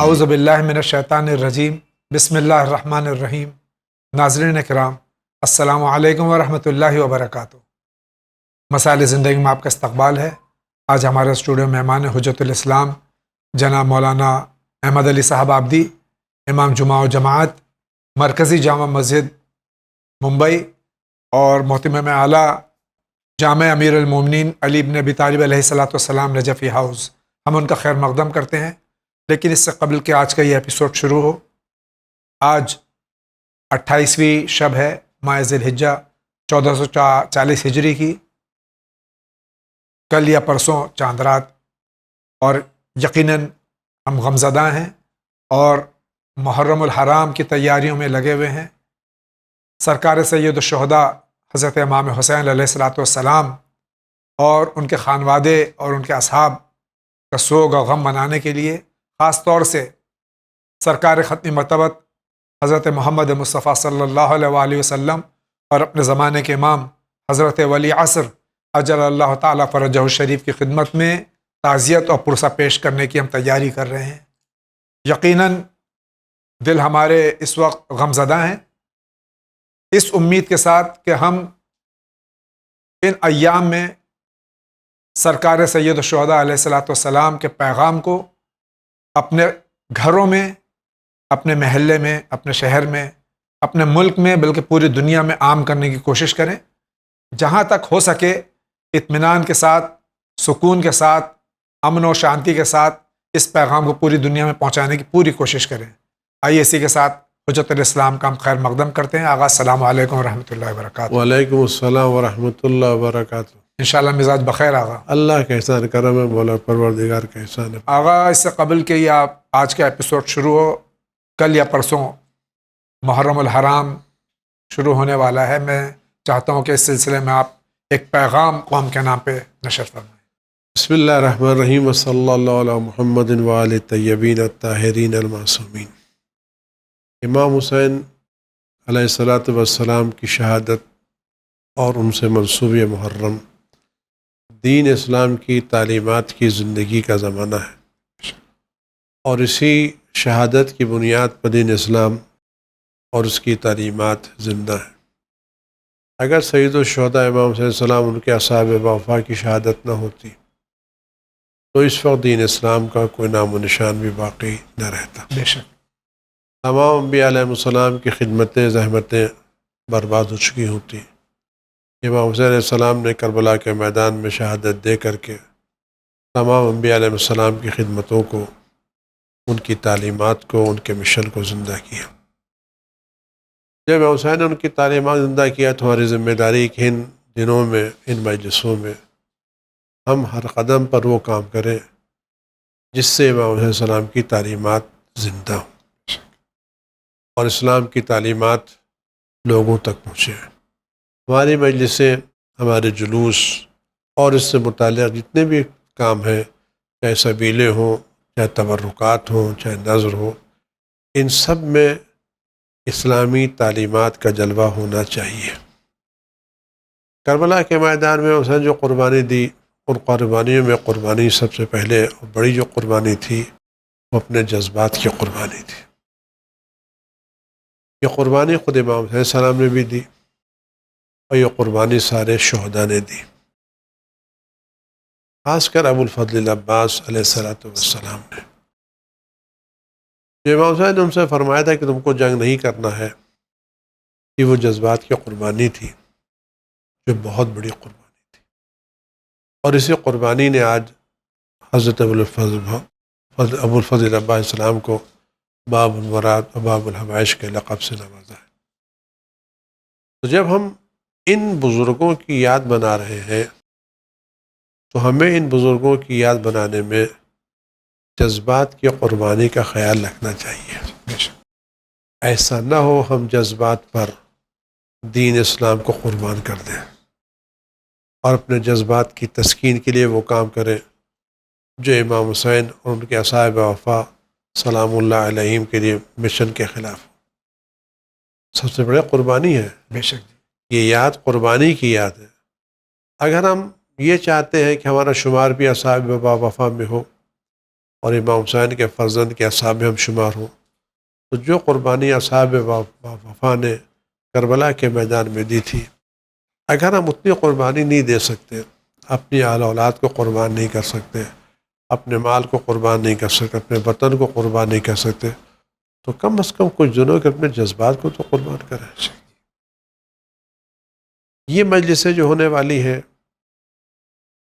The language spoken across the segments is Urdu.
اعوذ باللہ من الشیطان الرجیم بسم اللہ الرحمن الرحیم۔ ناظرین کرام، السلام علیکم ورحمۃ اللہ وبرکاتہ۔ مسائل زندگی میں آپ کا استقبال ہے۔ آج ہمارے اسٹوڈیو مہمان حجت الاسلام جناب مولانا احمد علی صاحب آبدی، امام جمعہ و جماعت، مرکزی جامع مسجد ممبئی اور محتمم اعلیٰ جامع امیر المومنین علی بن ابی طالب علیہ الصلاۃ والسلام نجفی ہاؤس۔ ہم ان کا خیر مقدم کرتے ہیں، لیکن اس سے قبل کہ آج کا یہ ایپیسوڈ شروع ہو، آج 28ویں شب ہے ماہ ذی الحجہ 1440 ہجری کی۔ کل یا پرسوں چاند رات، اور یقیناً ہم غمزدہ ہیں اور محرم الحرام کی تیاریوں میں لگے ہوئے ہیں۔ سرکار سید الشہداء حضرت امام حسین علیہ الصلاۃ والسلام اور ان کے خانوادے اور ان کے اصحاب کا سوگ و غم منانے کے لیے خاص طور سے سرکار ختم مرتبت حضرت محمد مصطفیٰ صلی اللہ علیہ وآلہ وسلم اور اپنے زمانے کے امام حضرت ولی عصر اجل اللہ تعالیٰ فرجہ الشریف کی خدمت میں تعزیت اور پرسہ پیش کرنے کی ہم تیاری کر رہے ہیں۔ یقیناً دل ہمارے اس وقت غمزدہ ہیں، اس امید کے ساتھ کہ ہم ان ایام میں سرکار سید الشہداء علیہ الصلاۃ والسلام کے پیغام کو اپنے گھروں میں، اپنے محلے میں، اپنے شہر میں، اپنے ملک میں، بلکہ پوری دنیا میں عام کرنے کی کوشش کریں۔ جہاں تک ہو سکے اطمینان کے ساتھ، سکون کے ساتھ، امن و شانتی کے ساتھ اس پیغام کو پوری دنیا میں پہنچانے کی پوری کوشش کریں۔ آئیے اسی کے ساتھ حجت الاسلام کا ہم خیر مقدم کرتے ہیں۔ آغا السلام علیکم ورحمۃ اللہ وبرکاتہ۔ وعلیکم السلام ورحمۃ اللہ وبرکاتہ۔ انشاءاللہ مزاج بخیر آغا۔ اللہ کا احسان کرم ہے، مولا پروردگار کا احسان ہے۔ آغا، اس سے قبل کہ یہ آپ آج کا ایپیسوڈ شروع ہو، کل یا پرسوں محرم الحرام شروع ہونے والا ہے۔ میں چاہتا ہوں کہ اس سلسلے میں آپ ایک پیغام قوم کے نام پہ نشر فرمائیں۔ بسم اللہ الرحمن الرحیم، وصلی اللہ علی محمد وآل طیبین الطاہرین المعصومین۔ امام حسین علیہ الصلاۃ والسلام کی شہادت اور ان سے منسوب محرم دین اسلام کی تعلیمات کی زندگی کا زمانہ ہے، اور اسی شہادت کی بنیاد پر دین اسلام اور اس کی تعلیمات زندہ ہیں۔ اگر سید الشہداء امام حسین علیہ السلام ان کے اصحاب وفا کی شہادت نہ ہوتی تو اس وقت دین اسلام کا کوئی نام و نشان بھی باقی نہ رہتا۔ بے شک تمام انبیاء علیہ السلام کی خدمتیں، زحمتیں برباد ہو چکی ہوتی۔ امام حسین علیہ السلام نے کربلا کے میدان میں شہادت دے کر کے تمام انبیاء علیہ السلام کی خدمتوں کو، ان کی تعلیمات کو، ان کے مشن کو زندہ کیا۔ جب امام حسین نے ان کی تعلیمات زندہ کیا تو ہماری ذمہ داری کہ ان دنوں میں، ان مجلسوں میں ہم ہر قدم پر وہ کام کریں جس سے امام حسین علیہ السلام کی تعلیمات زندہ ہوں اور اسلام کی تعلیمات لوگوں تک پہنچے۔ ہماری مجلسیں، ہمارے جلوس اور اس سے متعلق جتنے بھی کام ہیں، چاہے سبیلے ہوں، چاہے تبرکات ہوں، چاہے نذر ہو، ان سب میں اسلامی تعلیمات کا جلوہ ہونا چاہیے۔ کربلا کے میدان میں حسین جو قربانی دی، ان قربانیوں میں قربانی سب سے پہلے اور بڑی جو قربانی تھی وہ اپنے جذبات کی قربانی تھی۔ یہ قربانی خود امام حسین علیہ السلام نے بھی دی اور یہ قربانی سارے شہداء نے دی، خاص کر ابو الفضل العباس علیہ السلام نے۔ جو امام حسین نے ان سے فرمایا تھا کہ تم کو جنگ نہیں کرنا ہے، کہ وہ جذبات کی قربانی تھی جو بہت بڑی قربانی تھی، اور اسی قربانی نے آج حضرت ابو الفضل العباس علیہ السلام کو باب المراد و باب الحوائش کے لقب سے نوازا ہے۔ تو جب ہم ان بزرگوں کی یاد بنا رہے ہیں تو ہمیں ان بزرگوں کی یاد بنانے میں جذبات کی قربانی کا خیال رکھنا چاہیے۔ ایسا نہ ہو ہم جذبات پر دین اسلام کو قربان کر دیں اور اپنے جذبات کی تسکین کے لیے وہ کام کریں جو امام حسین اور ان کے اصحاب وفا سلام اللہ علیہم کے لیے مشن کے خلاف سب سے بڑی قربانی ہے۔ بے شک یہ یاد قربانی کی یاد ہے۔ اگر ہم یہ چاہتے ہیں کہ ہمارا شمار بھی اصحاب وفا میں ہو اور امام حسین کے فرزند کے اصحاب میں ہم شمار ہوں، تو جو قربانی اصحاب وفا نے کربلا کے میدان میں دی تھی، اگر ہم اتنی قربانی نہیں دے سکتے، اپنی اہل اولاد کو قربان نہیں کر سکتے، اپنے مال کو قربان نہیں کر سکتے، اپنے وطن کو قربان نہیں کر سکتے، تو کم از کم کچھ دنوں کے اپنے جذبات کو تو قربان کریں۔ یہ مجلسیں جو ہونے والی ہیں،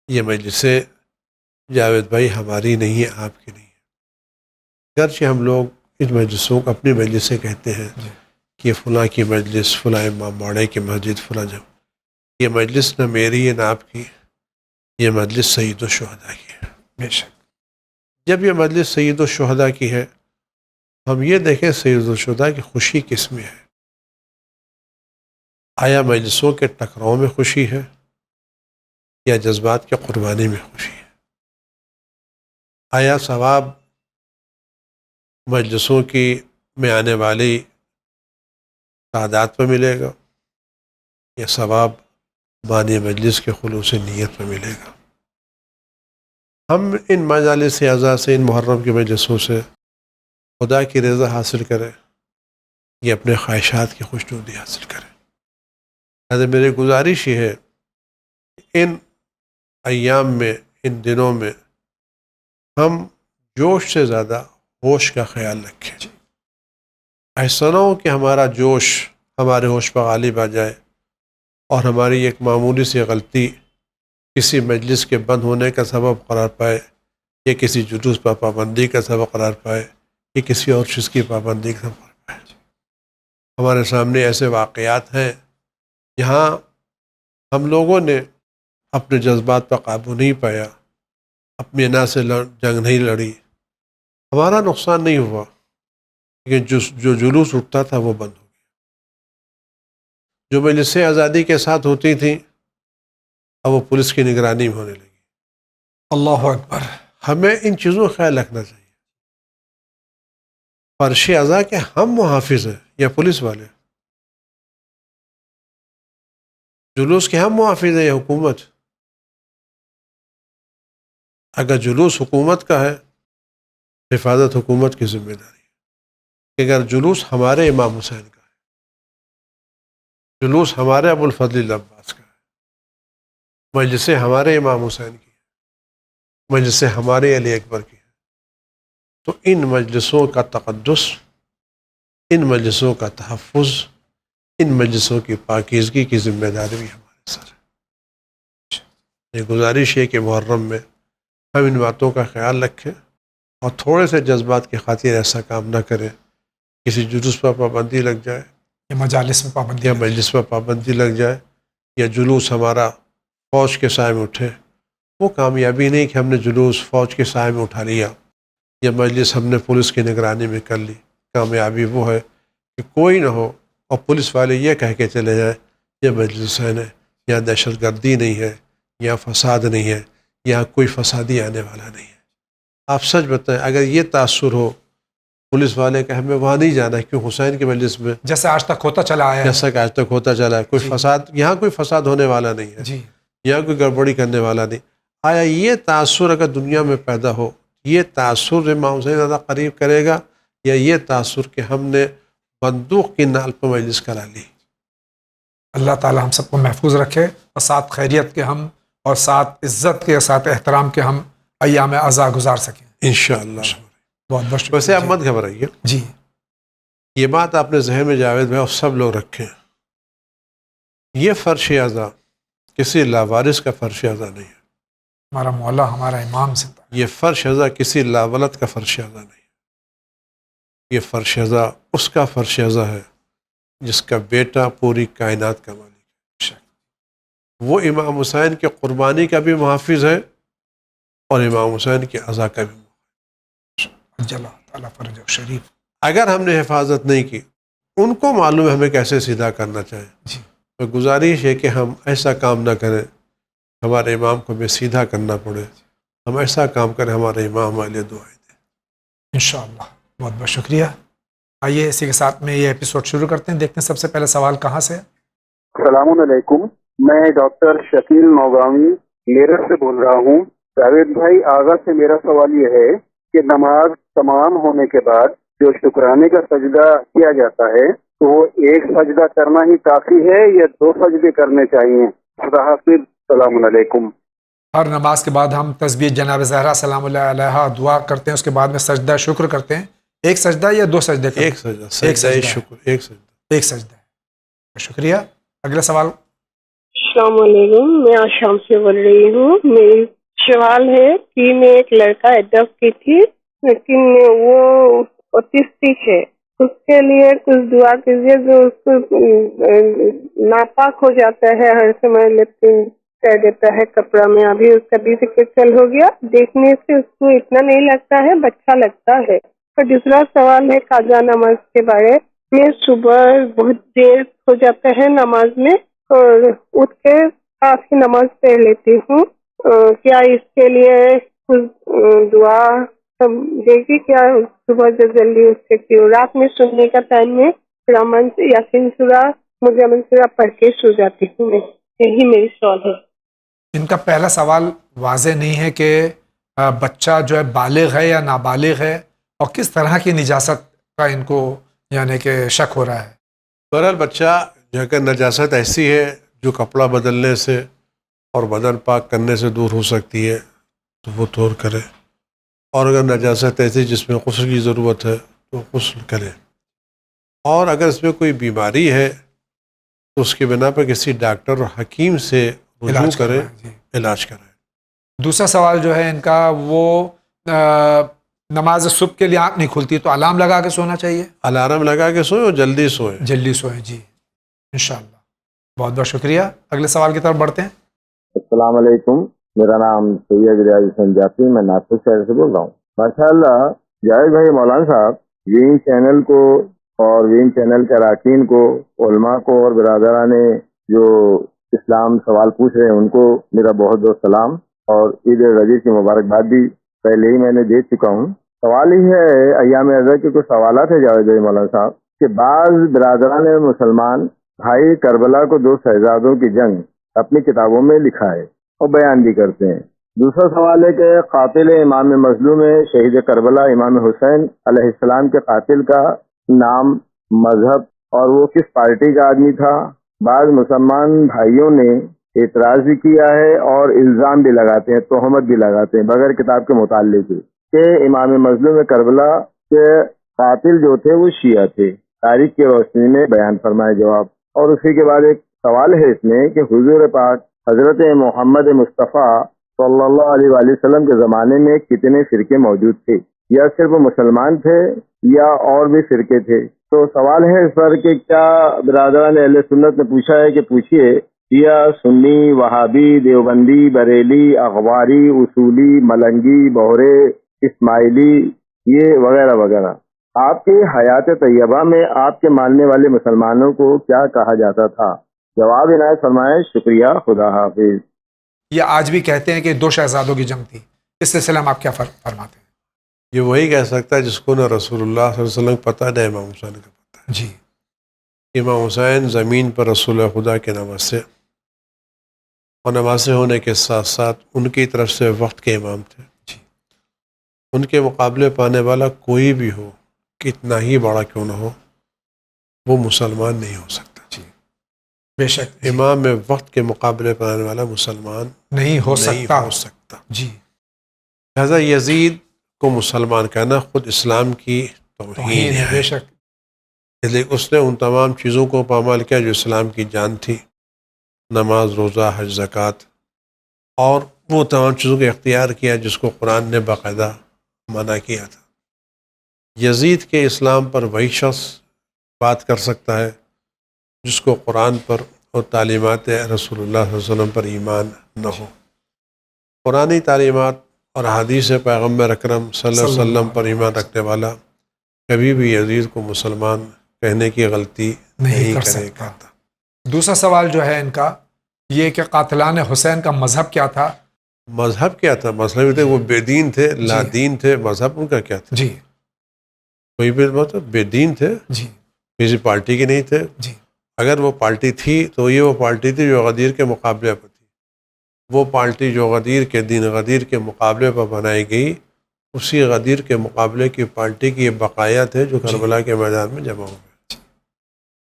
یہ مجلسیں جاوید بھائی ہماری نہیں ہیں، آپ کی نہیں ہیں، گرچہ ہم لوگ ان مجلسوں کو اپنی مجلسیں کہتے ہیں کہ فلاں کی مجلس، فلاں امام باڑے کی مسجد، فلاں جب، یہ مجلس نہ میری ہے نہ آپ کی، یہ مجلس سید الشہداء کی ہے۔ بے شک۔ جب یہ مجلس سید الشہداء کی ہے، ہم یہ دیکھیں سید الشہداء کی خوشی کس میں ہے؟ آیا مجلسوں کے ٹکراؤ میں خوشی ہے یا جذبات کی قربانی میں خوشی ہے؟ آیا ثواب مجلسوں کی میں آنے والی تعداد پہ ملے گا یا ثواب بانی مجلس کے خلوص نیت پہ ملے گا؟ ہم ان مجالس اعزاز سے، ان محرم کی مجلسوں سے خدا کی رضا حاصل کریں یا اپنے خواہشات کی خوشنودی حاصل کریں؟ لہذا میری گزارش یہ ہے ان ایام میں، ان دنوں میں ہم جوش سے زیادہ ہوش کا خیال رکھیں۔ ایسا نہ ہو کہ ہمارا جوش ہمارے ہوش پر غالب آ جائے اور ہماری ایک معمولی سی غلطی کسی مجلس کے بند ہونے کا سبب قرار پائے، یا کسی جلوس پر پابندی کا سبب قرار پائے، یا کسی اور چیز کی پابندی کا سبب قرار پائے۔ ہمارے سامنے ایسے واقعات ہیں جہاں ہم لوگوں نے اپنے جذبات پر قابو نہیں پایا، اپنی انا سے جنگ نہیں لڑی، ہمارا نقصان نہیں ہوا، لیکن جو جلوس اٹھتا تھا وہ بند ہو گیا۔ جو مجلسیں آزادی کے ساتھ ہوتی تھیں اب وہ پولیس کی نگرانی میں ہونے لگی۔ اللہ اکبر۔ ہمیں ان چیزوں کا خیال رکھنا چاہیے۔ فرش اعضاء کے ہم محافظ ہیں یا پولیس والے؟ جلوس کے ہم محافظ ہیں یا حکومت؟ اگر جلوس حکومت کا ہے، حفاظت حکومت کی ذمہ داری ہے۔ کہ اگر جلوس ہمارے امام حسین کا ہے، جلوس ہمارے ابو الفضل العباس کا ہے، مجلسیں ہمارے امام حسین کی ہے، مجلسیں ہمارے علی اکبر کی ہے، تو ان مجلسوں کا تقدس، ان مجلسوں کا تحفظ، ان مجلسوں کی پاکیزگی کی ذمہ داری بھی ہمارے سر ہے۔ یہ گزارش ہے کہ محرم میں ہم ان باتوں کا خیال رکھیں اور تھوڑے سے جذبات کی خاطر ایسا کام نہ کریں، کسی جلوس پر پابندی لگ جائے یا مجالس میں پابندی یا لگ جائے۔ مجلس پر پابندی لگ جائے یا جلوس ہمارا فوج کے سائے میں اٹھے، وہ کامیابی نہیں کہ ہم نے جلوس فوج کے سائے میں اٹھا لیا یا مجلس ہم نے پولیس کی نگرانی میں کر لی۔ کامیابی وہ ہے کہ کوئی نہ ہو اور پولیس والے یہ کہہ کے چلے جائیں یہ مجلس حسین ہے، یہاں دہشت گردی نہیں ہے، یہاں فساد نہیں ہے، یہاں کوئی فسادی آنے والا نہیں ہے۔ آپ سچ بتائیں، اگر یہ تاثر ہو پولیس والے کہ ہمیں وہاں نہیں جانا ہے، کیوں حسین کی مجلس میں جیسے آج تک ہوتا چلا آیا ہے۔ جیسا کہ آج تک ہوتا چلا ہے، کوئی فساد، یہاں کوئی فساد ہونے والا نہیں ہے، جی یہاں کوئی گڑبڑی کرنے والا نہیں، آیا یہ تاثر اگر دنیا میں پیدا ہو، یہ تاثر امام حسین زیادہ قریب کرے گا یا یہ تاثر کہ ہم نے بندوق کی نال پر مجلس کرا لی؟ اللہ تعالی ہم سب کو محفوظ رکھے اور ساتھ خیریت کے ہم اور ساتھ عزت کے ساتھ احترام کے ہم ایام عزا گزار سکیں انشاءاللہ۔ بہت بہت شکریہ۔ ویسے آپ مت گھبرائیے، جی یہ بات آپ نے ذہن میں جاوید بھائی اور سب لوگ رکھیں، یہ فرش اعضا کسی لاوارث کا فرش اعضا نہیں ہے، ہمارا مولا ہمارا امام سے یہ فرش اعضا کسی لاولد کا فرش اعضا نہیں ہے، یہ فرش اعضا اس کا فرش اعضا ہے جس کا بیٹا پوری کائنات کا مالک ہے۔ وہ امام حسین کے قربانی کا بھی محافظ ہے اور امام حسین کے عزا کا بھی محافظ ہے۔ اللہ تعالیٰ فرج شریف۔ اگر ہم نے حفاظت نہیں کی، ان کو معلوم ہے ہمیں کیسے سیدھا کرنا چاہیے۔ جی تو گزارش ہے کہ ہم ایسا کام نہ کریں ہمارے امام کو ہمیں سیدھا کرنا پڑے، ہم ایسا کام کریں ہمارے امام ہمارے لیے دعائیں دیں۔ انشاءاللہ۔ بہت بہت شکریہ۔ آئیے اسی کے ساتھ میں یہ ایپیسوڈ شروع کرتے ہیں۔ دیکھتے ہیں سب سے پہلے سوال کہاں سے ہے۔ السلام علیکم، میں ڈاکٹر شکیل نوگامی میرٹھ سے بول رہا ہوں۔ جاوید بھائی، آغاز سے میرا سوال یہ ہے کہ نماز تمام ہونے کے بعد جو شکرانے کا سجدہ کیا جاتا ہے تو وہ ایک سجدہ کرنا ہی کافی ہے یا 2 سجدے کرنے چاہیے؟ خدا حافظ، السلام علیکم۔ ہر نماز کے بعد ہم تسبیح جناب زہرا سلام اللہ علیہا دعا کرتے ہیں، اس کے بعد میں سجدہ شکر کرتے ہیں۔ ایک سجدہ یا 2 سجدے کرتے ہیں؟ ایک سجدہ، سجدہ شکر، ایک سجدہ ہے۔ شکریہ۔ اگلا سوال۔ السلام علیکم، میں آشام سے بول رہی ہوں۔ میری سوال ہے کہ میں ایک لڑکا اڈاپٹ کی تھی لیکن وہ اوٹسٹک ہے، اس کے لیے کچھ دعا کیجیے جو اس کو ناپاک ہو جاتا ہے، ہر سمے لیٹرین کر دیتا ہے کپڑا میں۔ ابھی اس کا 20 سال ہو گیا، دیکھنے سے اس کو اتنا نہیں لگتا ہے، بچہ لگتا ہے۔ اور دوسرا سوال ہے قضا نماز کے بارے میں۔ صبح بہت دیر ہو جاتا ہے نماز میں اور اٹھ کے کافی نماز پڑھ لیتی ہوں، کیا اس کے لیے کچھ دعا دے گی کیا؟ صبح جو جلدی اٹھ سکتی ہوں، رات میں سننے کا ٹائم میں رحمان یاسین سورہ مزمل سورہ پڑھ کے سو جاتی ہوں میں۔ یہی میری سوال ہے۔ ان کا پہلا سوال واضح نہیں ہے کہ بچہ جو ہے بالغ ہے یا نابالغ ہے، اور کس طرح کی نجاست کا ان کو یعنی کہ شک ہو رہا ہے۔ بہرحال بچہ جو ہے کہ نجاست ایسی ہے جو کپڑا بدلنے سے اور بدن پاک کرنے سے دور ہو سکتی ہے تو وہ دور کرے، اور اگر نجاست ایسی جس میں غسل کی ضرورت ہے تو غسل کرے، اور اگر اس میں کوئی بیماری ہے تو اس کی بنا پر کسی ڈاکٹر اور حکیم سے رجوع کرے، علاج کرے۔ دوسرا سوال جو ہے ان کا، وہ نماز صبح کے لیے آنکھ نہیں کھلتی تو الارم لگا کے سونا چاہیے؟ الارم لگا کے سوئیں اور جلدی سوئیں، جلدی سوئیں جی، انشاءاللہ۔ بہت بہت شکریہ۔ اگلے سوال کی طرف بڑھتے ہیں۔ السلام علیکم، میرا نام سید ریاض حسین جعفری، میں ناسک شہر سے بول رہا ہوں۔ ماشاءاللہ جاوید بھائی مولانا صاحب، وینگ چینل کو اور وینگ چینل کے اراکین کو، علماء کو اور برادران جو اسلام سوال پوچھ رہے ہیں ان کو میرا بہت بہت سلام اور عید الرجی کی مبارکباد بھی پہلے ہی میں نے دے چکا ہوں۔ سوال ہی ہے ایام ازر کے کچھ سوالات ہیں جاوید بھائی مولانا صاحب کہ بعض برادران مسلمان بھائی کربلا کو 2 شہزادوں کی جنگ اپنی کتابوں میں لکھا ہے اور بیان بھی کرتے ہیں۔ دوسرا سوال ہے کہ قاتل امام مظلوم شہید کربلا امام حسین علیہ السلام کے قاتل کا نام، مذہب اور وہ کس پارٹی کا آدمی تھا۔ بعض مسلمان بھائیوں نے اعتراض بھی کیا ہے اور الزام بھی لگاتے ہیں، تہمت بھی لگاتے ہیں بغیر کتاب کے مطالعے کے کہ امام مظلوم کربلا کے قاتل جو تھے وہ شیعہ تھے۔ تاریخ کی روشنی میں بیان فرمائے جواب۔ اور اسی کے بعد ایک سوال ہے اس میں کہ حضور پاک حضرت محمد مصطفیٰ صلی اللہ علیہ وآلہ وسلم کے زمانے میں کتنے فرقے موجود تھے، یا صرف مسلمان تھے یا اور بھی فرقے تھے؟ تو سوال ہے اس پر کہ کیا برادران اہل سنت نے پوچھا ہے کہ پوچھیے شیعہ، سنی، وہابی، دیوبندی، بریلی، اخباری، اصولی، ملنگی، بہرے، اسماعیلی، یہ وغیرہ وغیرہ، آپ کی حیات طیبہ میں آپ کے ماننے والے مسلمانوں کو کیا کہا جاتا تھا؟ جواب عنایت فرمائیں۔ شکریہ، خدا حافظ۔ یہ آج بھی کہتے ہیں کہ 2 شہزادوں کی جنگ تھی، اس سلسلے میں آپ کیا فرماتے ہیں؟ یہ وہی کہہ سکتا ہے جس کو نہ رسول اللہ صلی اللہ علیہ وسلم پتہ نہ امام حسین کا پتہ ہے۔ جی، امام حسین زمین پر رسول خدا کے نواسے اور نواسے ہونے کے ساتھ ساتھ ان کی طرف سے وقت کے امام تھے۔ جی، ان کے مقابلے پانے والا کوئی بھی ہو، کتنا ہی بڑا کیوں نہ ہو، وہ مسلمان نہیں ہو سکتا۔ جی، بے شک جی، امام میں وقت کے مقابلے پانے والا مسلمان نہیں ہو نہیں ہو سکتا۔ جی، لہذا یزید کو مسلمان کہنا خود اسلام کی توہین بے ہے، شک۔ اس لیے اس نے ان تمام چیزوں کو پامال کیا جو اسلام کی جان تھی، نماز، روزہ، حج، زکوٰۃ، اور وہ تمام چیزوں کو اختیار کیا جس کو قرآن نے باقاعدہ منع کیا تھا۔ یزید کے اسلام پر وہی شخص بات کر سکتا ہے جس کو قرآن پر اور تعلیمات رسول اللہ صلی اللہ علیہ وسلم پر ایمان نہ ہو۔ قرآنی تعلیمات اور حدیث پیغمبر اکرم صلی اللہ علیہ وسلم پر ایمان رکھنے والا کبھی بھی یزید کو مسلمان کہنے کی غلطی نہیں کر کرے سکتا۔ گا۔ دوسرا سوال جو ہے ان کا یہ کہ قاتلان حسین کا مذہب کیا تھا؟ مذہب کیا تھا؟ مذہب تھے وہ بے دین تھے، لا دین تھے۔ مذہب ان کا کیا تھا؟ جی، کوئی بھی مطلب بے دین تھے، جی، کسی پارٹی کے نہیں تھے۔ جی، اگر وہ پارٹی تھی تو یہ وہ پارٹی تھی جو غدیر کے مقابلے پر تھی۔ وہ پارٹی جو غدیر کے دین غدیر کے مقابلے پر بنائی گئی اسی غدیر کے مقابلے کی پارٹی کی یہ بقایا تھے جو کربلا کے میدان میں جمع ہوئے.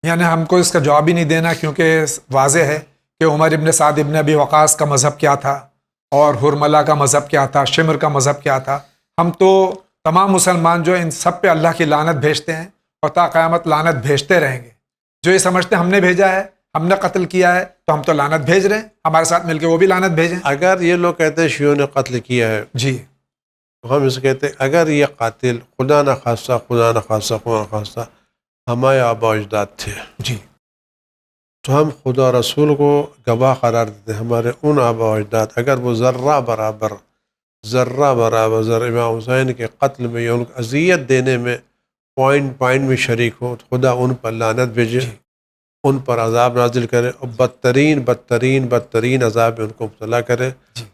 یعنی ہم کو اس کا جواب ہی نہیں دینا، کیونکہ واضح ہے کہ عمر ابن سعد ابن ابی وقاص کا مذہب کیا تھا اور حرملہ کا مذہب کیا تھا، شمر کا مذہب کیا تھا. ہم تو تمام مسلمان جو ان سب پہ اللہ کی لعنت بھیجتے ہیں اور تا قیامت لعنت بھیجتے رہیں گے. جو یہ سمجھتے ہیں ہم نے بھیجا ہے، ہم نے قتل کیا ہے، تو ہم تو لعنت بھیج رہے ہیں، ہمارے ساتھ مل کے وہ بھی لعنت بھیجیں. اگر یہ لوگ کہتے ہیں شیعوں نے قتل کیا ہے جی تو ہم اسے کہتے ہیں اگر یہ قاتل خدا نخواستہ ہمارے آبا و اجداد تھے جی تو ہم خدا رسول کو گواہ قرار دیتے ہیں. ہمارے ان آبا و اجداد اگر وہ ذرہ برابر امام حسین کے قتل میں یا ان کو اذیت دینے میں پوائنٹ میں شریک ہو تو خدا ان پر لعنت بھیجے، ان پر عذاب نازل کرے اور بدترین عذاب میں ان کو مبتلا کرے.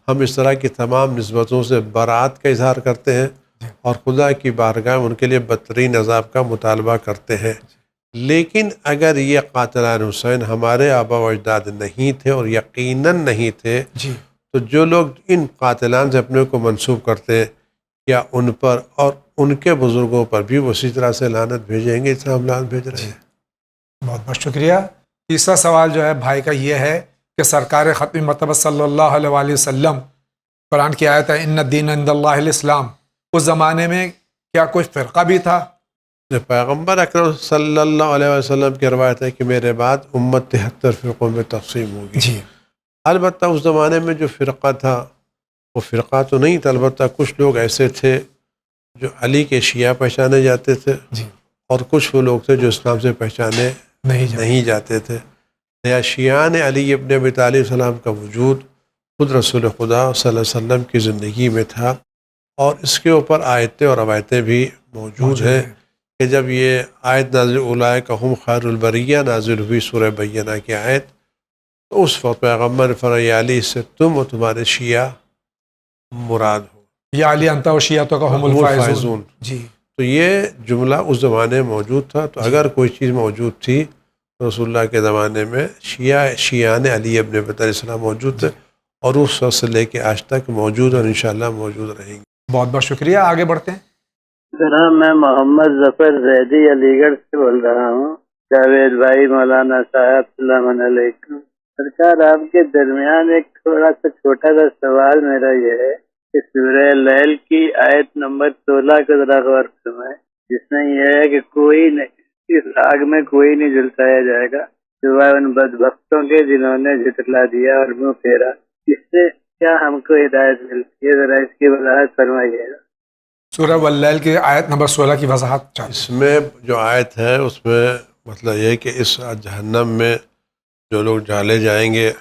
ہم اس طرح کی تمام نسبتوں سے برات کا اظہار کرتے ہیں اور خدا کی بارگاہ میں ان کے لیے بدترین عذاب کا مطالبہ کرتے ہیں. لیکن اگر یہ قاتلان حسین ہمارے آبا و اجداد نہیں تھے اور یقیناً نہیں تھے جی تو جو لوگ ان قاتلان سے اپنے کو منسوب کرتے ہیں کیا ان پر اور ان کے بزرگوں پر بھی اسی طرح سے لعنت بھیجیں گے اس طرح ہم لعنت بھیج رہے ہیں؟ بہت بہت شکریہ. تیسرا سوال جو ہے بھائی کا یہ ہے کہ سرکار ختم مرتبہ صلی اللہ علیہ وآلہ وسلم، قرآن کی آیت ہے ان الدین عند اللہ الاسلام، اس زمانے میں کیا کوئی فرقہ بھی تھا؟ پیغمبر اکرم صلی اللہ علیہ وسلم کی روایت ہے کہ میرے بعد امت 73 فرقوں میں تقسیم ہوگی. جی البتہ اس زمانے میں جو فرقہ تھا وہ فرقہ تو نہیں تھا، البتہ کچھ لوگ ایسے تھے جو علی کے شیعہ پہچانے جاتے تھے جی اور کچھ وہ لوگ تھے جو اسلام سے پہچانے نہیں جاتے تھے. یا شیعان علی ابن ابی طالب السلام کا وجود خود رسول خدا صلی اللہ علیہ وسلم کی زندگی میں تھا اور اس کے اوپر آیتیں اور روایتیں بھی موجود ہیں کہ جب یہ آیت نازل اولئک ہم خیر البریہ نازل ہوئی سورہ بینہ کی آیت تو اس وقت پیغمبر نے فرمایا علی سے تم اور تمہارے شیعہ مراد ہو، یا علی انت و شیعتک هم الفائزون. جی تو یہ جملہ اس زمانے میں موجود تھا. تو اگر کوئی چیز موجود تھی تو رسول اللہ کے زمانے میں شیعان علی ابن ابی طالب علیہ السلام موجود تھے اور اس وقت سے لے کے آج تک موجود اور انشاءاللہ موجود رہیں گے. بہت بہت شکریہ. آگے بڑھتے ہیں. جناب میں محمد ظفر زیدی علی گڑھ سے بول رہا ہوں. جاوید بھائی، مولانا صاحب، السلام علیکم. سرکار آپ کے درمیان ایک تھوڑا سا چھوٹا سا سوال میرا یہ ہے کہ سورہ لیل کی آیت نمبر 16 کو ذرا غور فرمائیں، جس میں یہ ہے کہ کوئی اس آگ میں کوئی نہیں جلسایا جائے گا سوائے ان بدبختوں کے جنہوں نے جھٹلا دیا اور منہ پھیرا. اس سے کیا ہم کو ہدایت ملتی ہے؟ ذرا اس کی وضاحت فرمائیے گا. سورہ واللیل کی آیت نمبر 16 کی وضاحت چاہیے. اس میں جو آیت ہے اس میں مطلب یہ ہے کہ اس جہنم میں جو لوگ ڈالے جائیں گے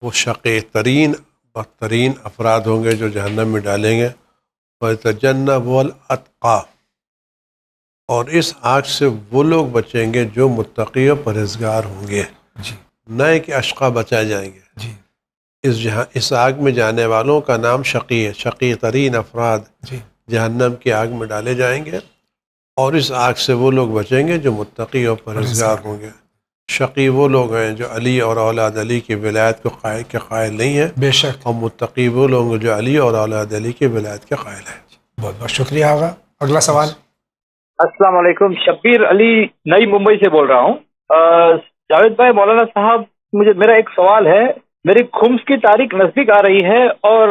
وہ شقی ترین بدترین افراد ہوں گے جو جہنم میں ڈالیں گے. وَيَتَجَنَّبُهَا الْأَتْقَى، اور اس آگ سے وہ لوگ بچیں گے جو متقی و پرہیزگار ہوں گے. جی نہ کہ اشقا بچائے جائیں گے. جی اس آگ میں جانے والوں کا نام شقی ہے. شقی ترین افراد جی جہنم کی آگ میں ڈالے جائیں گے اور اس آگ سے وہ لوگ بچیں گے جو متقی اور پرہیزگار ہوں گے. شقی وہ لوگ ہیں جو علی اور اولاد علی کی ولایت کو قائل نہیں ہیں، بے شک. اور متقی وہ لوگ جو علی اور اولاد علی کی ولایت کے قائل ہیں. بہت بہت شکریہ. ہوگا اگلا سوال. السلام علیکم. شبیر علی نئی ممبئی سے بول رہا ہوں. جاوید بھائی، مولانا صاحب، میرا ایک سوال ہے. میری خمس کی تاریخ نزدیک آ رہی ہے اور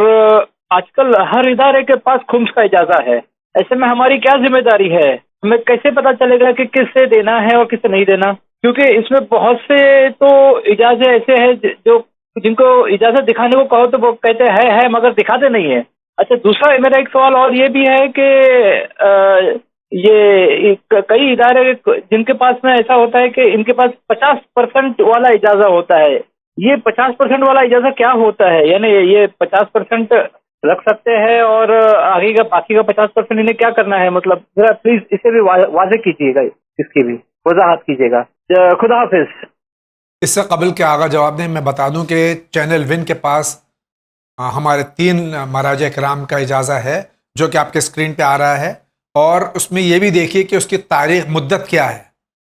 آج کل ہر ادارے کے پاس خمس کا اجازہ ہے. ایسے میں ہماری کیا ذمہ داری ہے؟ ہمیں کیسے پتا چلے گا کہ کس سے دینا ہے اور کس سے نہیں دینا؟ کیونکہ اس میں بہت سے تو اجازت ایسے ہیں جو جن کو اجازت دکھانے کو کہو تو وہ کہتے ہیں مگر دکھاتے نہیں ہیں. اچھا، دوسرا میرا ایک سوال اور یہ بھی ہے کہ یہ کئی ادارے جن کے پاس میں ایسا ہوتا ہے کہ ان کے پاس 50% والا اجازت ہوتا ہے. یہ 50% والا اجازت کیا ہوتا ہے؟ یعنی یہ 50% رکھ سکتے ہیں اور آگے کا باقی کا 50% انہیں کیا کرنا ہے؟ مطلب ذرا پلیز اسے بھی واضح کیجیے گا، اس کی بھی وضاحت کیجیے گا. خدا حافظ. اس سے قبل کہ آگا جواب دیں، میں بتا دوں کہ چینل ون کے پاس ہمارے 3 مراجع کرام کا اجازت ہے جو کہ آپ کے اسکرین پہ آ رہا ہے، اور اس میں یہ بھی دیکھیے کہ اس کی تاریخ مدت کیا ہے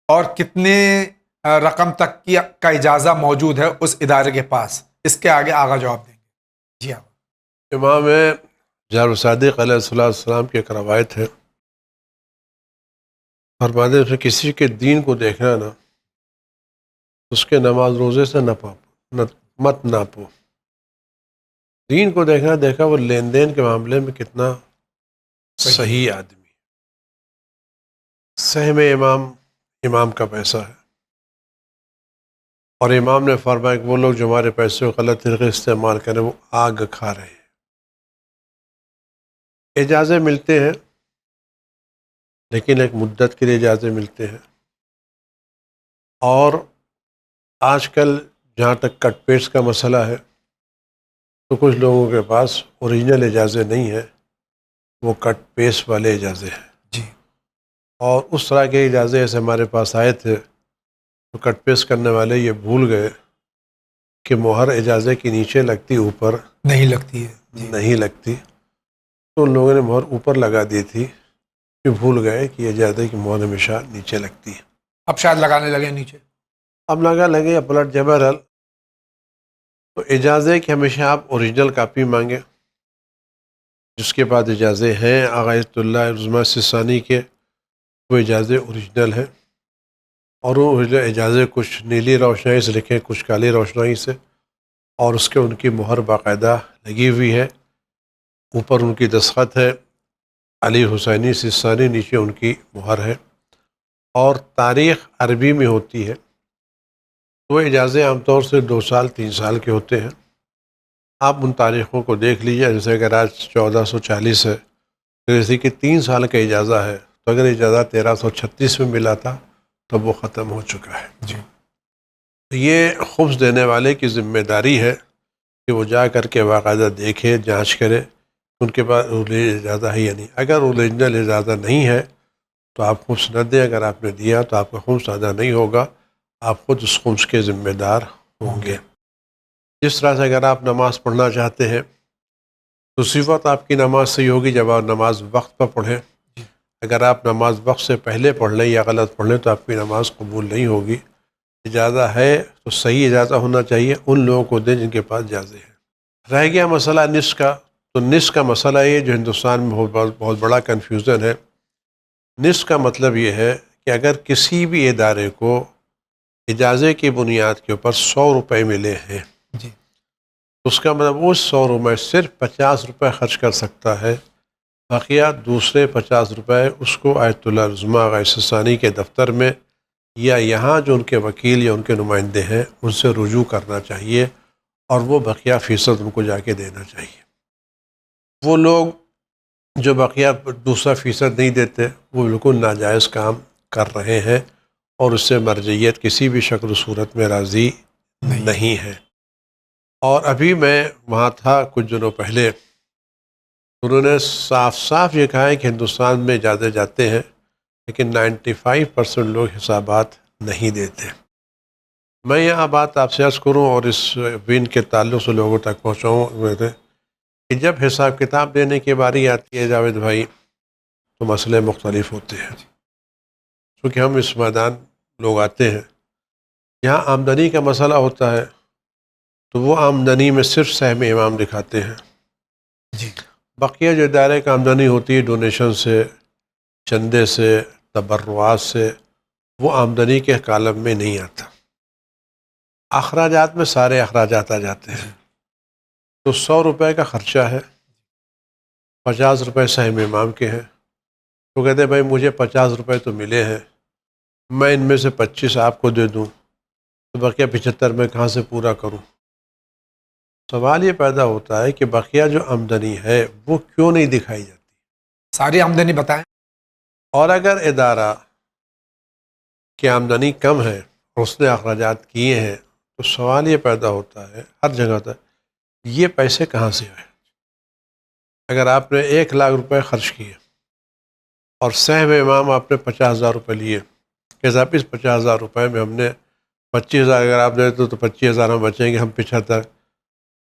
اور کتنے رقم تک کا اجازت موجود ہے اس ادارے کے پاس. اس کے آگے آگا جواب دیں گے. جی ہاں. امام جعفر صادق علیہ السلام کی ایک روایت ہے، فرماتے ہیں کسی کے دین کو دیکھنا نا، اس کے نماز روزے سے مت ناپو. دین کو دیکھا وہ لین دین کے معاملے میں کتنا صحیح آدمی. سہم امام کا پیسہ ہے، اور امام نے فرمایا کہ وہ لوگ جو ہمارے پیسے کو غلط طریقے سے استعمال کریں وہ آگ کھا رہے ہیں. اجازے ملتے ہیں، لیکن ایک مدت کے لیے اجازے ملتے ہیں. اور آج کل جہاں تک کٹ پیسٹ کا مسئلہ ہے تو کچھ لوگوں کے پاس اوریجنل اجازے نہیں ہے، وہ کٹ پیسٹ والے اجازے ہیں. جی. اور اس طرح کے اجازے ایسے ہمارے پاس آئے تھے تو کٹ پیسٹ کرنے والے یہ بھول گئے کہ مہر اجازے کے نیچے لگتی، اوپر نہیں لگتی ہے. جی. نہیں لگتی. تو ان لوگوں نے مہر اوپر لگا دی تھی، کہ بھول گئے کہ اجازے کی مہر ہمیشہ نیچے لگتی ہے. اب شاید لگانے لگے نیچے. اب لگے یا پلٹ جبر حل. تو اجازے کہ ہمیشہ آپ اوریجنل کاپی مانگیں. جس کے بعد اجازے ہیں آغا آیت اللہ عظمیٰ سیستانی کے، وہ اجازے اوریجنل ہیں، اور وہ اجازے کچھ نیلی روشنائی سے لکھیں، کچھ کالی روشنائی سے، اور اس کے ان کی مہر باقاعدہ لگی ہوئی ہے. اوپر ان کی دستخط ہے علی حسینی سیستانی، نیچے ان کی مہر ہے، اور تاریخ عربی میں ہوتی ہے. وہ اجازے عام طور سے 2 سال 3 سال کے ہوتے ہیں. آپ ان تاریخوں کو دیکھ لیجیے. جیسے اگر آج 1440 ہے، جیسے کہ 3 سال کا اجازہ ہے، تو اگر اجازہ 1336 میں ملا تھا تو وہ ختم ہو چکا ہے. جی. یہ خبز دینے والے کی ذمہ داری ہے کہ وہ جا کر کے باقاعدہ دیکھے، جانچ کرے ان کے پاس اجازہ ہے یا نہیں. اگر اوریجنل اجازہ نہیں ہے تو آپ خبز نہ دیں. اگر آپ نے دیا تو آپ کا خبز ادا نہیں ہوگا، آپ خود اس خبز کے ذمہ دار ہوں گے. جس طرح سے اگر آپ نماز پڑھنا چاہتے ہیں تو اسی وقت آپ کی نماز صحیح ہوگی جب آپ نماز وقت پر پڑھیں. اگر آپ نماز وقت سے پہلے پڑھ لیں یا غلط پڑھ لیں تو آپ کی نماز قبول نہیں ہوگی. اجازہ ہے تو صحیح اجازہ ہونا چاہیے، ان لوگوں کو دیں جن کے پاس اجازے ہیں. رہ گیا مسئلہ نصف کا. تو نصف کا مسئلہ یہ جو ہندوستان میں بہت بڑا کنفیوژن ہے. نصف کا مطلب یہ ہے کہ اگر کسی بھی ادارے کو اجازے کی بنیاد کے اوپر 100 روپے ملے ہیں، جی. اس کا مطلب وہ 100 روپے صرف 50 روپے خرچ کر سکتا ہے. بقیہ دوسرے 50 روپے اس کو آیت اللہ عظمیٰ آغا سیستانی کے دفتر میں یا یہاں جو ان کے وکیل یا ان کے نمائندے ہیں ان سے رجوع کرنا چاہیے، اور وہ بقیہ فیصد ان کو جا کے دینا چاہیے. وہ لوگ جو بقیہ دوسرا فیصد نہیں دیتے وہ بالکل ناجائز کام کر رہے ہیں، اور اس سے مرجعیت کسی بھی شکل و صورت میں راضی نہیں ہے. اور ابھی میں وہاں تھا کچھ دنوں پہلے، انہوں نے صاف صاف یہ کہا ہے کہ ہندوستان میں اجازے جاتے ہیں لیکن 95% لوگ حسابات نہیں دیتے. میں یہاں بات آپ سے عرض کروں اور اس وین کے تعلق سے لوگوں تک پہنچاؤں کہ جب حساب کتاب دینے کی باری آتی ہے جاوید بھائی تو مسئلے مختلف ہوتے ہیں. کیونکہ ہم اس میدان لوگ آتے ہیں، یہاں آمدنی کا مسئلہ ہوتا ہے تو وہ آمدنی میں صرف سہم امام دکھاتے ہیں. جی. بقیہ جو ادارے کا آمدنی ہوتی ہے ڈونیشن سے، چندے سے، تبرعات سے، وہ آمدنی کے کالم میں نہیں آتا. اخراجات میں سارے اخراجات آ جاتے ہیں. تو 100 روپے کا خرچہ ہے، 50 روپے سہم امام کے ہیں. تو کہتے ہیں بھائی مجھے 50 روپے تو ملے ہیں، میں ان میں سے 25 آپ کو دے دوں تو بقیہ 75 میں کہاں سے پورا کروں. سوال یہ پیدا ہوتا ہے کہ بقیہ جو آمدنی ہے وہ کیوں نہیں دکھائی جاتی. ساری آمدنی بتائیں. اور اگر ادارہ کی آمدنی کم ہے اور اس نے اخراجات کیے ہیں تو سوال یہ پیدا ہوتا ہے ہر جگہ تک یہ پیسے کہاں سے آئے. اگر آپ نے 1 لاکھ روپے خرچ کیے اور سہم امام آپ نے 50,000 روپے لیے کہ صاحب اس 50,000 روپے میں ہم نے 25,000 اگر آپ دے تو 25,000 ہم بچیں گے، ہم 75.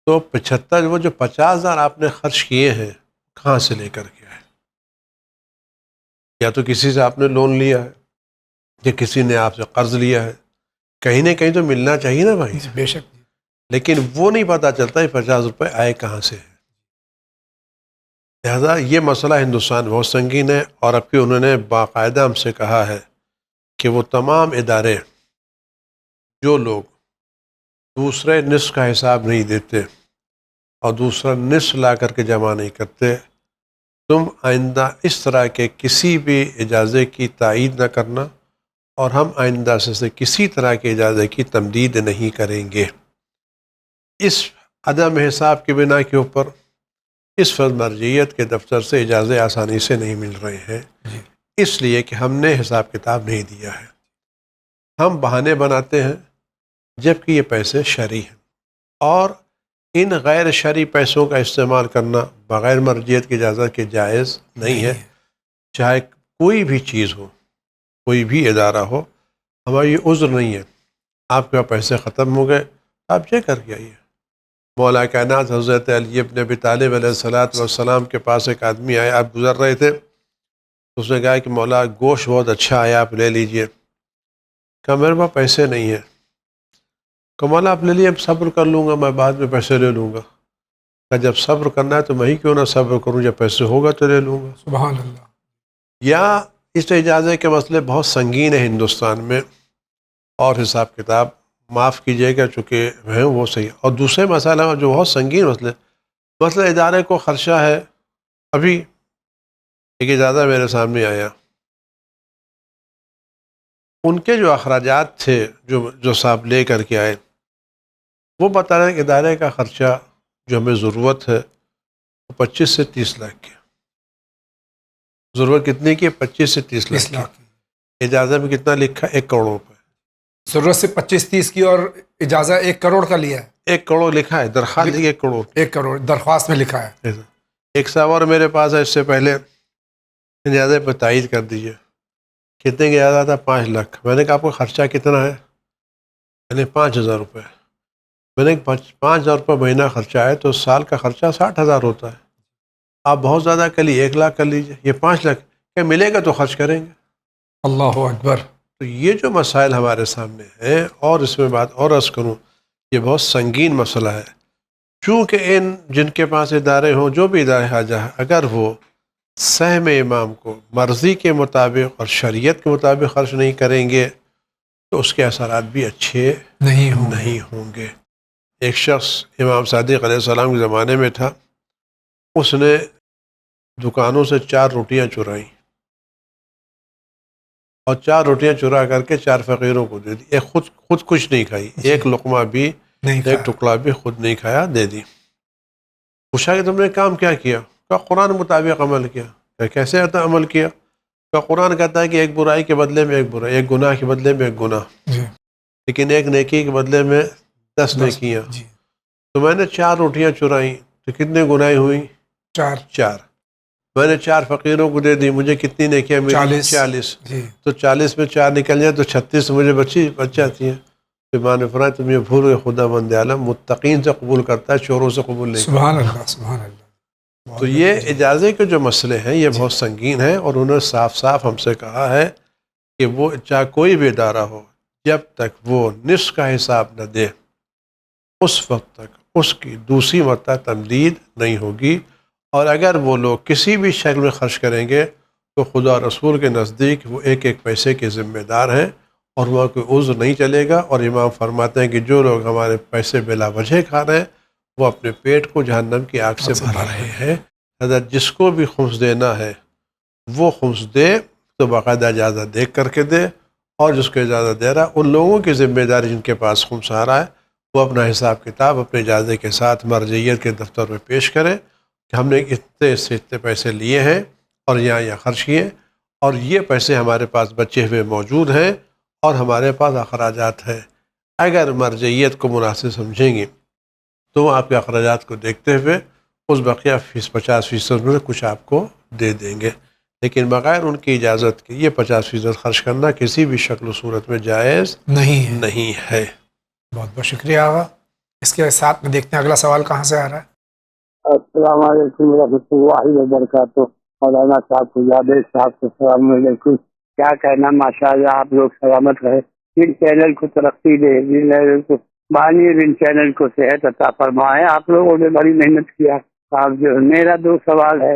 تو 75 وہ جو 50,000 آپ نے خرچ کیے ہیں کہاں سے لے کر کے آئے. یا تو کسی سے آپ نے لون لیا ہے یا کسی نے آپ سے قرض لیا ہے. کہیں نہ کہیں تو ملنا چاہیے نا بھائی. بے شک. لیکن وہ نہیں پتہ چلتا کہ 50 روپے آئے کہاں سے. لہذا یہ مسئلہ ہندوستان بہت سنگین ہے، اور اب کہ انہوں نے باقاعدہ ہم سے کہا ہے کہ وہ تمام ادارے جو لوگ دوسرے نصف کا حساب نہیں دیتے اور دوسرا نصف لا کر کے جمع نہیں کرتے، تم آئندہ اس طرح کے کسی بھی اجازے کی تائید نہ کرنا، اور ہم آئندہ سے کسی طرح کے اجازے کی تمدید نہیں کریں گے۔ اس عدم حساب کے بنا کے اوپر اس فرض مرجعیت کے دفتر سے اجازے آسانی سے نہیں مل رہے ہیں، اس لیے کہ ہم نے حساب کتاب نہیں دیا ہے۔ ہم بہانے بناتے ہیں جبکہ یہ پیسے شرعی ہیں، اور ان غیر شرعی پیسوں کا استعمال کرنا بغیر مرجعیت کی اجازت کے جائز نہیں ہے۔ چاہے کوئی بھی چیز ہو، کوئی بھی ادارہ ہو، ہمارا یہ عذر نہیں ہے۔ آپ کے پاس پیسے ختم ہو گئے، آپ جے کر کے آئیے۔ مولا کائنات حضرت علی ابن ابی طالب علیہ السلام کے پاس ایک آدمی آیا، آپ گزر رہے تھے، اس نے کہا کہ مولا گوشت بہت اچھا آیا، آپ لے لیجئے۔ کہا میرے پاس پیسے نہیں ہیں۔ کہ مولا آپ لے لیے، اب صبر کر لوں گا، میں بعد میں پیسے لے لوں گا۔ کہ جب صبر کرنا ہے تو میں ہی کیوں نہ صبر کروں، جب پیسے ہوگا تو لے لوں گا۔ سبحان اللہ۔ یا اس اجازے کے مسئلے بہت سنگین ہیں ہندوستان میں، اور حساب کتاب معاف کیجیے گا چونکہ ہیں وہ صحیح۔ اور دوسرے مسئلہ جو بہت سنگین مسئلہ ادارے کو خرچہ ہے۔ ابھی ایک اجازہ میرے سامنے آیا، ان کے جو اخراجات تھے جو صاحب لے کر کے آئے، وہ بتا رہے ہیں کہ ادارے کا خرچہ جو ہمیں ضرورت ہے وہ 25 سے 30 لاکھ کی۔ ضرورت کتنے کی ہے؟ 25 سے 30 لاکھ کی۔ اجازت میں کتنا لکھا؟ 1 کروڑ روپے۔ ضرورت سے 25-30 کی، اور اجازہ 1 کروڑ کا لیا ہے۔ 1 کروڑ لکھا ہے، درخواست 1 کروڑ، 1 کروڑ درخواست میں لکھا ہے۔ ایک صاحب اور میرے پاس ہے، اس سے پہلے اجازت پہ تائید کر دیجئے۔ کتنے کی اجازت تھا؟ 5 لاکھ۔ میں نے کہا آپ کا خرچہ کتنا ہے؟ میں نے 5,000 روپے۔ میں نے 5,000 روپے مہینہ خرچہ ہے تو سال کا خرچہ 60,000 ہوتا ہے۔ آپ بہت زیادہ کر لیے، 1 لاکھ کر لیجئے، یہ 5 لاکھ کیا ملے گا تو خرچ کریں گے۔ اللہ اکبر۔ تو یہ جو مسائل ہمارے سامنے ہیں، اور اس میں بات اور عرض کروں، یہ بہت سنگین مسئلہ ہے، چونکہ جن کے پاس ادارے ہوں، جو بھی ادارے حاجہ ہے، اگر وہ سہم امام کو مرضی کے مطابق اور شریعت کے مطابق خرچ نہیں کریں گے تو اس کے اثرات بھی اچھے نہیں ہوں گے۔ ایک شخص امام صادق علیہ السلام کے زمانے میں تھا، اس نے دکانوں سے 4 روٹیاں چرائیں، اور 4 روٹیاں چرا کر کے 4 فقیروں کو دے دی۔ ایک خود کچھ نہیں کھائی، ایک لقمہ بھی، ایک ٹکڑا بھی خود نہیں کھایا، دے دی۔ پوچھا کہ تم نے کام کیا کیا؟ کہ قرآن مطابق عمل کیا۔ کہ کیسے آتا عمل کیا؟ کہ قرآن کہتا ہے کہ ایک برائی کے بدلے میں ایک برائی، ایک گناہ کے بدلے میں ایک گناہ، لیکن ایک نیکی کے بدلے میں 10 نیکیاں۔ تو میں نے 4 روٹیاں چرائیں تو کتنے گناہیں ہوئیں؟ 4۔ میں نے 4 فقیروں کو دے دی، مجھے کتنی نیکیاں ملی؟ 40۔ تو 40 میں 4 نکل جائیں تو 36 مجھے بچ جاتی ہیں۔ امام نے فرمایا تم یہ بھول گئے، خدا بند عالم متقین سے قبول کرتا ہے، چوروں سے قبول نہیں۔ سبحان اللہ، سبحان اللہ۔ تو یہ اجازے کے جو مسئلے ہیں یہ بہت سنگین ہیں، اور انہوں نے صاف صاف ہم سے کہا ہے کہ وہ چاہے کوئی بھی ادارہ ہو، جب تک وہ نصف کا حساب نہ دے اس وقت تک اس کی دوسری مرتبہ تمدید نہیں ہوگی، اور اگر وہ لوگ کسی بھی شکل میں خرچ کریں گے تو خدا رسول کے نزدیک وہ ایک ایک پیسے کے ذمہ دار ہیں، اور وہاں کوئی عذر نہیں چلے گا۔ اور امام فرماتے ہیں کہ جو لوگ ہمارے پیسے بلا وجہ کھا رہے ہیں وہ اپنے پیٹ کو جہنم کی آگ سے بھر رہے ہیں۔ حضرت جس کو بھی خمس دینا ہے وہ خمس دے تو باقاعدہ اجازت دیکھ کر کے دے، اور جس کو اجازت دے رہا ان لوگوں کی ذمہ داری جن کے پاس خمس آ رہا ہے وہ اپنا حساب کتاب اپنے اجازے کے ساتھ مرجعیت کے دفتر میں پیش کرے کہ ہم نے اتنے سے اتنے پیسے لیے ہیں اور یہاں خرچ کیے، اور یہ پیسے ہمارے پاس بچے ہوئے موجود ہیں اور ہمارے پاس اخراجات ہیں۔ اگر مرجعیت کو مناسب سمجھیں گے تو وہ آپ کے اخراجات کو دیکھتے ہوئے اس بقیہ 50% میں کچھ آپ کو دے دیں گے، لیکن بغیر ان کی اجازت کے یہ 50% خرچ کرنا کسی بھی شکل و صورت میں جائز نہیں ہے۔ بہت بہت شکریہ آغا۔ اس کے ساتھ میں دیکھتے ہیں اگلا سوال کہاں سے آ رہا ہے۔ السلام علیکم ورحمۃ اللہ وبرکاتہ۔ مولانا صاحب کو یادے صاحب کو السلام علیکم۔ کیا کہنا، ماشاء اللہ آپ لوگ سلامت رہے، ان چینل کو ترقی دے، ان کو بانی، ان چینل کو صحت عطا فرمائے۔ آپ لوگوں نے بڑی محنت کیا۔ آپ جو میرا 2 سوال ہے،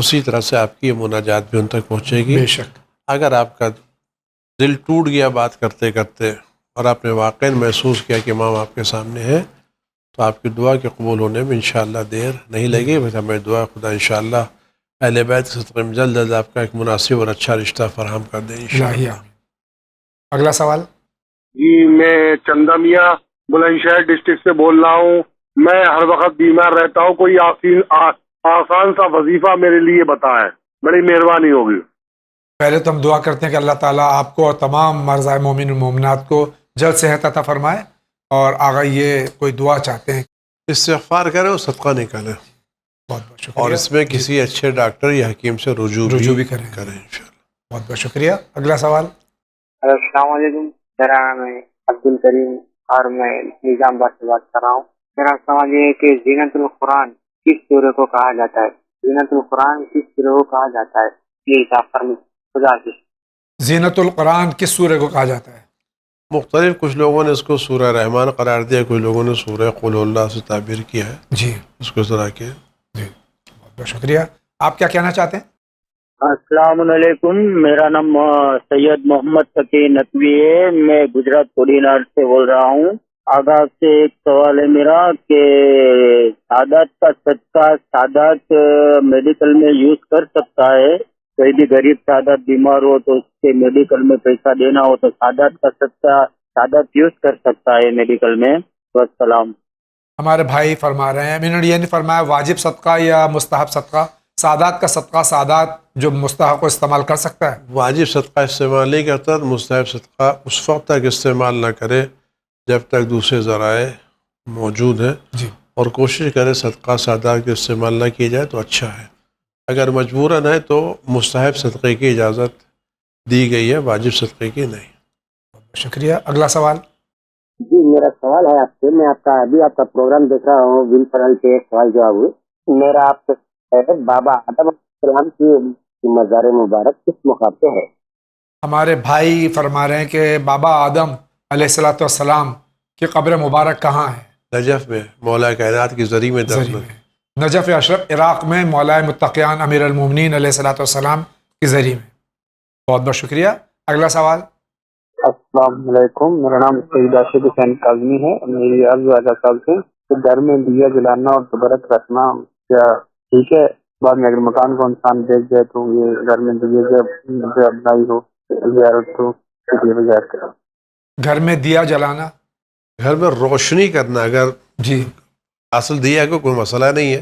اسی طرح سے آپ کی یہ مناجات بھی ان تک پہنچے گی. بے شک. اگر آپ کا دل ٹوٹ گیا بات کرتے کرتے اور آپ نے واقعی محسوس کیا کہ امام آپ کے سامنے ہے تو آپ کی دعا کے قبول ہونے میں انشاءاللہ دیر نہیں لگے. بس ہمیں دعا خدا انشاءاللہ اہل بیت کے صدقے میں جلد از آپ کا ایک مناسب اور اچھا رشتہ فراہم کر دیں الہی انشاءاللہ. آمین. اگلا سوال. جی میں چندہ میاں بلند شہر ڈسٹرکٹ سے بول رہا ہوں. میں ہر وقت بیمار رہتا ہوں. کوئی آسان سا وظیفہ میرے لیے بتائیں، بڑی مہربانی ہوگی. پہلے تو ہم دعا کرتے ہیں کہ اللہ تعالیٰ آپ کو اور تمام مرضى مومن و مومنات کو جلد صحت عطا فرمائے. اور آگا یہ کوئی دعا چاہتے ہیں. استغفار کریں اور صدقہ نکالیں بہت بہت شکریہ. اور اس میں کسی اچھے ڈاکٹر یا حکیم سے رجوع بھی کریں انشاءاللہ. بہت بہت شکریہ. اگلا سوال. السلام علیکم. میرا نام ہے عبد الکریم اور میں نظام آباد سے بات کر رہا ہوں. میرا سوال یہ ہے کہ زینت القرآن کس سورہ کو کہا جاتا ہے؟ زینت القرآن کس سورہ کو کہا جاتا ہے؟ یہ حساب فرمائیں. خدا حافظ. زینت القرآن کس سورہ کو کہا جاتا ہے؟ مختلف کچھ لوگوں نے اس کو سورہ رحمان قرار دیا، کچھ لوگوں نے سورہ قل اللہ سے تعبیر کیا ہے. جی اس کو ذرا کے جی بہت بہت شکریہ. آپ کیا کہنا چاہتے ہیں؟ السلام علیکم. میرا نام سید محمد تقی نقوی ہے. میں گجرات کوڈینار سے بول رہا ہوں. آگا سے ایک سوال ہے میرا کہ سادات کا صدقہ سادات میڈیکل میں یوز کر سکتا ہے؟ کوئی بھی غریب سادات بیمار ہو تو اس کے میڈیکل میں پیسہ دینا ہو تو سادات کا صدقہ سادات یوز کر سکتا ہے میڈیکل میں؟ والسلام. ہمارے بھائی فرما رہے ہیں، انہوں نے یہ نہیں فرمایا واجب صدقہ یا مستحب صدقہ. سادات کا صدقہ سادات جو مستحب کو استعمال کر سکتا ہے. واجب صدقہ استعمال نہیں کرتا تو مستحب صدقہ اس وقت تک استعمال نہ کرے جب تک دوسرے ذرائع موجود ہیں. جی اور کوشش کرے صدقہ سادات کے استعمال نہ کیا جائے تو اچھا ہے. اگر مجبوراً ہے تو مستحب صدقے کی اجازت دی گئی ہے، واجب صدقے کی نہیں. شکریہ. اگلا سوال. جی میرا سوال ہے آپ سے. میں ابھی آپ کا پروگرام دیکھ رہا ہوں ول فرل کے سوال جواب. میرا آپ سے بابا آدم علیہ السلام کی مزار مبارک کس مقام پہ ہے؟ ہمارے بھائی فرما رہے ہیں کہ بابا آدم علیہ السلام کی قبر مبارک کہاں ہے؟ نجف میں مولا کائنات کی زری میں زری دفن ہے. میں. نجف اشرف عراق میں مولا متقیان امیر المومنین علیہ السلام کی زری میں. بہت بہت شکریہ. اگلا سوال. السلام علیکم. میرا نام سید راشد حسین کاظمی ہے. میری عرض والا صاحب سے کہ گھر میں دیا جلانا اور برت رکھنا کیا ٹھیک ہے؟ بعد میں اگر مکان کو انسان دیکھ جائے تو یہ گھر میں دیا اپنائی ہو زیارت ہو زیارت کرو. گھر میں دیا جلانا، گھر میں روشنی کرنا. اگر جی اصل دیا کو کوئی مسئلہ نہیں ہے،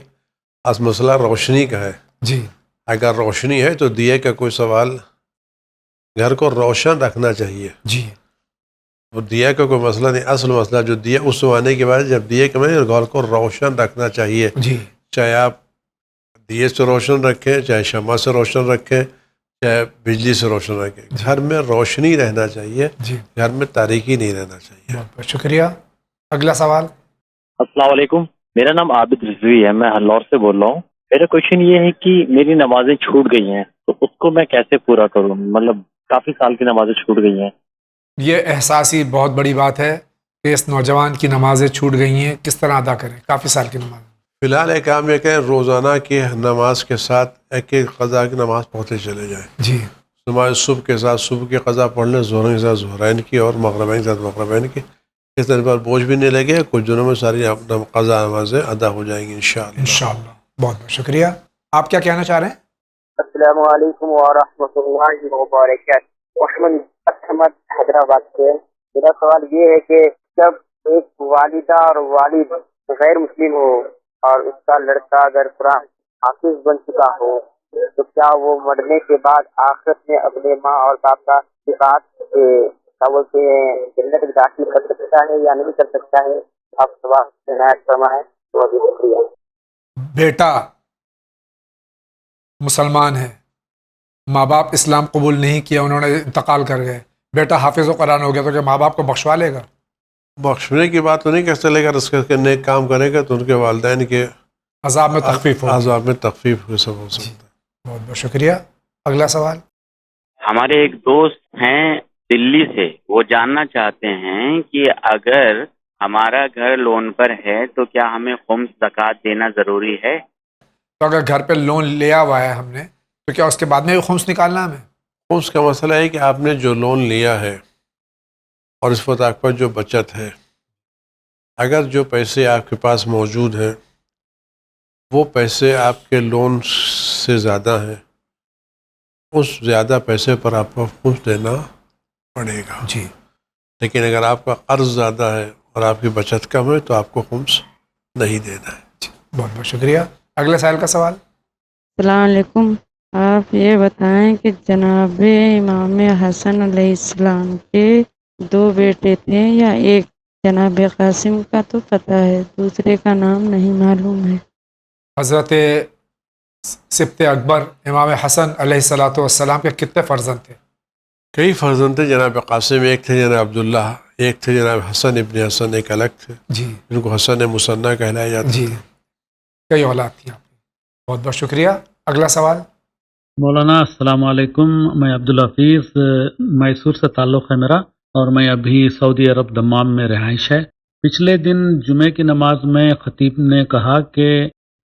اصل مسئلہ روشنی کا ہے. جی اگر روشنی ہے تو دیے کا کوئی سوال، گھر کو روشن رکھنا چاہیے. جی وہ دیا کا کوئی مسئلہ نہیں. اصل مسئلہ جو دیا اس زمانے کے بعد جب دیے کے میں گھر کو روشن رکھنا چاہیے. جی چاہے آپ دیے سے روشن رکھیں، چاہے شمع سے روشن رکھیں، چاہے بجلی سے روشن رکھیں. گھر میں روشنی رہنا چاہیے، جی گھر میں تاریکی نہیں رہنا چاہیے. بہت بہت شکریہ. اگلا سوال. السلام علیکم. میرا نام عابد رضوی ہے. میں ہلور سے بول رہا ہوں. میرا کوشچن یہ ہے کہ میری نمازیں چھوٹ گئی ہیں تو اس کو میں کیسے پورا کروں؟ مطلب کافی سال کی نمازیں چھوٹ گئی ہیں. یہ احساسی بہت بڑی بات ہے کہ اس نوجوان کی نمازیں چھوٹ گئی ہیں، کس طرح ادا کریں؟ کافی سال کی نماز. فی الحال ایک کام یہ کہ روزانہ کی نماز کے ساتھ ایک ایک قضا کی نماز پڑھتے چلے جائیں. جی نماز صبح کے ساتھ صبح کی قضا پڑھ لیں، ظہر کے ساتھ ظہرین کی اور مغربین کے ساتھ مغربین کی. اس طرح پر بوجھ بھی نہیں لگے. کچھ دنوں میں ساری قضا نمازیں ادا ہو جائیں گی انشاءاللہ. انشاءاللہ. بہت بہت شکریہ. آپ کیا کہنا چاہ رہے ہیں؟ السلام علیکم ورحمۃ اللہ وبرکاتہ. محمد احمد حیدرآباد سے. میرا سوال یہ ہے کہ جب ایک والدہ اور والد غیر مسلم ہو اور اس کا لڑکا اگر قرآن حافظ بن چکا ہو تو کیا وہ مرنے کے بعد آخرت میں اپنے ماں اور باپ کا صفات بولتے ہیں جنت میں داخل کر سکتا ہے یا نہیں کر سکتا ہے؟ آپ سوال عنایت فرمائیں. بہت شکریہ. بیٹا مسلمان ہے، ماں باپ اسلام قبول نہیں کیا، انہوں نے انتقال کر گئے، بیٹا حافظ و قرآن ہو گیا تو کیا ماں باپ کو بخشوا لے گا؟ بخشنے کی بات تو نہیں کہہ چلے گا. اس کے نیک کام کرے گا تو ان کے والدین کے عذاب میں تخفیف ہو. عذاب میں تخفیف ہو سکتا ہے. بہت بہت شکریہ. اگلا سوال. ہمارے ایک دوست ہیں دلی سے، وہ جاننا چاہتے ہیں کہ اگر ہمارا گھر لون پر ہے تو کیا ہمیں خمس زکوٰۃ دینا ضروری ہے؟ تو اگر گھر پہ لون لیا ہوا ہے ہم نے تو کیا اس کے بعد میں بھی خمس نکالنا ہمیں؟ اس کا مسئلہ ہے کہ آپ نے جو لون لیا ہے اور اس وقت آپ پر جو بچت ہے، اگر جو پیسے آپ کے پاس موجود ہیں وہ پیسے آپ کے لون سے زیادہ ہیں، اس زیادہ پیسے پر آپ کو خمس دینا پڑے گا. جی. لیکن اگر آپ کا قرض زیادہ ہے اور آپ کی بچت کم ہے تو آپ کو خمس نہیں دینا ہے. جی. بہت بہت شکریہ. اگلے سائل کا سوال. السلام علیکم. آپ یہ بتائیں کہ جناب امام حسن علیہ السلام کے 2 بیٹے تھے یا ایک؟ جناب قاسم کا تو پتہ ہے، دوسرے کا نام نہیں معلوم ہے. حضرت سبط اکبر امام حسن علیہ السلام کے کتنے فرزند تھے؟ کئی فرزند تھے. جناب قاسم ایک تھے، جناب عبداللہ ایک تھے، جناب حسن ابن حسن ایک الگ تھے، جی، جن کو حسن مثنیٰ کہلایا جاتا جی. کئی اولاد تھی آپ کی. بہت بہت شکریہ. اگلا سوال. مولانا السلام علیکم. میں عبدالحفیظ میسور سے تعلق ہے میرا، اور میں ابھی سعودی عرب دمام میں رہائش ہے. پچھلے دن جمعے کی نماز میں خطیب نے کہا کہ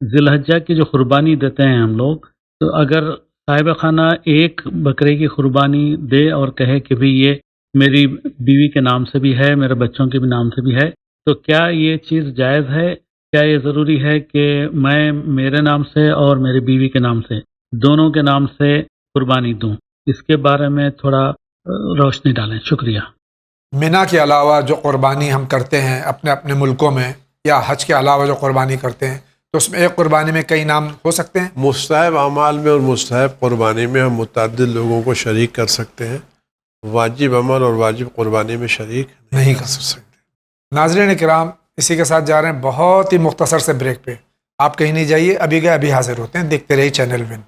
ذی الحجہ کی جو قربانی دیتے ہیں ہم لوگ، تو اگر صاحب خانہ ایک بکرے کی قربانی دے اور کہے کہ بھی یہ میری بیوی کے نام سے بھی ہے، میرے بچوں کے بھی نام سے بھی ہے، تو کیا یہ چیز جائز ہے؟ کیا یہ ضروری ہے کہ میں میرے نام سے اور میری بیوی کے نام سے، دونوں کے نام سے قربانی دوں؟ اس کے بارے میں تھوڑا روشنی ڈالیں. شکریہ. مینا کے علاوہ جو قربانی ہم کرتے ہیں اپنے اپنے ملکوں میں، یا حج کے علاوہ جو قربانی کرتے ہیں، تو اس میں ایک قربانی میں کئی نام ہو سکتے ہیں؟ مستحب اعمال میں اور مستحب قربانی میں ہم متعدد لوگوں کو شریک کر سکتے ہیں. واجب عمل اور واجب قربانی میں شریک نہیں کر سکتے. ناظرین کرام، اسی کے ساتھ جا رہے ہیں بہت ہی مختصر سے بریک پہ. آپ کہیں نہیں جائیے، ابھی گئے ابھی حاضر ہوتے ہیں. دیکھتے رہیے چینل ون.